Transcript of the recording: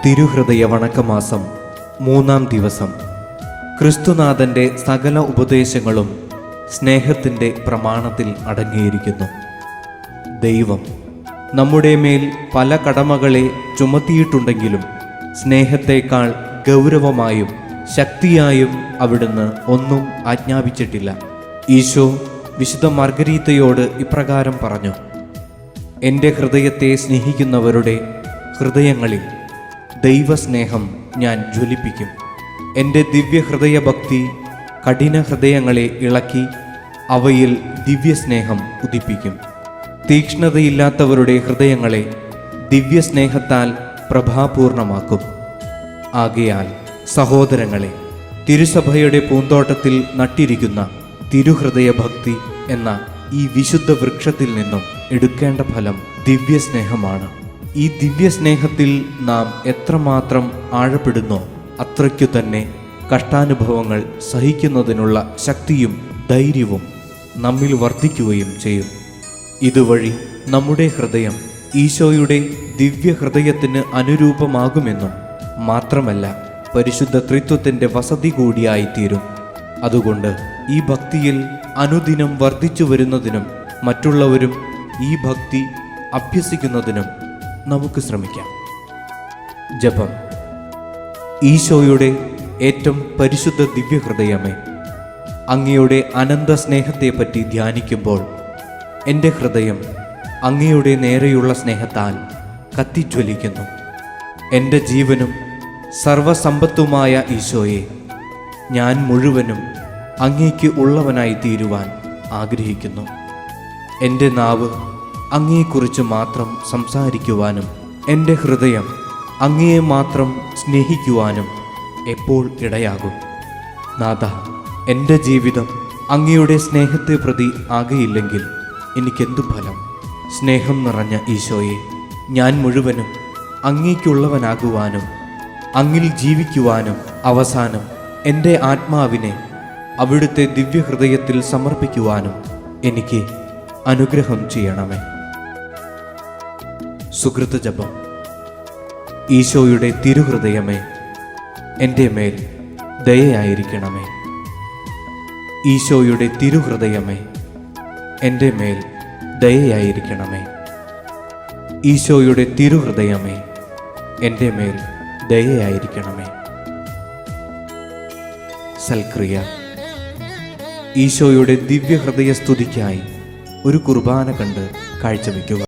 തിരുഹൃദയ വണക്കമാസം 3-ാം ദിവസം. ക്രിസ്തുനാഥൻ്റെ സകല ഉപദേശങ്ങളും സ്നേഹത്തിൻ്റെ പ്രമാണത്തിൽ അടങ്ങിയിരിക്കുന്നു. ദൈവം നമ്മുടെ മേൽ പല കടമകളെ ചുമത്തിയിട്ടുണ്ടെങ്കിലും സ്നേഹത്തേക്കാൾ ഗൗരവമായും ശക്തിയായും അവിടുന്ന് ഒന്നും ആജ്ഞാപിച്ചിട്ടില്ല. ഈശോ വിശുദ്ധ മാർഗരീത്തയോട് ഇപ്രകാരം പറഞ്ഞു: എൻ്റെ ഹൃദയത്തെ സ്നേഹിക്കുന്നവരുടെ ഹൃദയങ്ങളിൽ ദൈവസ്നേഹം ഞാൻ ജ്വലിപ്പിക്കും. എൻ്റെ ദിവ്യഹൃദയഭക്തി കഠിന ഹൃദയങ്ങളെ ഇളക്കി അവയിൽ ദിവ്യസ്നേഹം ഉദിപ്പിക്കും. തീക്ഷ്ണതയില്ലാത്തവരുടെ ഹൃദയങ്ങളെ ദിവ്യസ്നേഹത്താൽ പ്രഭാപൂർണമാക്കും. ആകയാൽ സഹോദരങ്ങളെ, തിരുസഭയുടെ പൂന്തോട്ടത്തിൽ നട്ടിരിക്കുന്ന തിരുഹൃദയഭക്തി എന്ന ഈ വിശുദ്ധ വൃക്ഷത്തിൽ നിന്നും എടുക്കേണ്ട ഫലം ദിവ്യസ്നേഹമാണ്. ഈ ദിവ്യസ്നേഹത്തിൽ നാം എത്രമാത്രം ആഴപ്പെടുന്നോ അത്രയ്ക്കു തന്നെ കഷ്ടാനുഭവങ്ങൾ സഹിക്കുന്നതിനുള്ള ശക്തിയും ധൈര്യവും നമ്മിൽ വർദ്ധിക്കുകയും ചെയ്യും. ഇതുവഴി നമ്മുടെ ഹൃദയം ഈശോയുടെ ദിവ്യഹൃദയത്തിന് അനുരൂപമാകുമെന്നും മാത്രമല്ല പരിശുദ്ധ ത്രിത്വത്തിൻ്റെ വസതി കൂടിയായിത്തീരും. അതുകൊണ്ട് ഈ ഭക്തിയിൽ അനുദിനം വർദ്ധിച്ചു വരുന്നതിനും മറ്റുള്ളവരും ഈ ഭക്തി അഭ്യസിക്കുന്നതിനും നമുക്ക് ശ്രമിക്കാം. ജപം. ഈശോയുടെ ഏറ്റവും പരിശുദ്ധ ദിവ്യഹൃദയമേ, അങ്ങയുടെ അനന്ത സ്നേഹത്തെപ്പറ്റി ധ്യാനിക്കുമ്പോൾ എൻ്റെ ഹൃദയം അങ്ങയുടെ നേരെയുള്ള സ്നേഹത്താൽ കത്തിജ്വലിക്കുന്നു. എൻ്റെ ജീവനും സർവസമ്പത്തുമായ ഈശോയെ, ഞാൻ മുഴുവനും അങ്ങേക്ക് ഉള്ളവനായി തീരുവാൻ ആഗ്രഹിക്കുന്നു. എൻ്റെ നാവ് അങ്ങയെക്കുറിച്ച് മാത്രം സംസാരിക്കുവാനും എൻ്റെ ഹൃദയം അങ്ങയെ മാത്രം സ്നേഹിക്കുവാനും എപ്പോൾ ഇടയാകും. നാഥ, എൻ്റെ ജീവിതം അങ്ങയുടെ സ്നേഹത്തെ പ്രതി ആകെയില്ലെങ്കിൽ എനിക്കെന്തു ഫലം? സ്നേഹം നിറഞ്ഞ ഈശോയെ, ഞാൻ മുഴുവനും അങ്ങേക്കുള്ളവനാകുവാനും അങ്ങിൽ ജീവിക്കുവാനും അവസാനം എൻ്റെ ആത്മാവിനെ അവിടുത്തെ ദിവ്യഹൃദയത്തിൽ സമർപ്പിക്കുവാനും എനിക്ക് അനുഗ്രഹം ചെയ്യണമേ. സുകൃത ജപം. ഈശോയുടെ തിരുഹൃദയമേ, എൻ്റെ മേൽ ദയയായിരിക്കണമേ. ഈശോയുടെ തിരുഹൃദയമേ, എൻ്റെ മേൽ ദയയായിരിക്കണമേ. ഈശോയുടെ തിരുഹൃദയമേ, എൻ്റെ മേൽ ദയയായിരിക്കണമേ. സൽക്രിയ. ഈശോയുടെ ദിവ്യഹൃദയ സ്തുതിക്കായി ഒരു കുർബാന കണ്ട് കാഴ്ചവെക്കുക.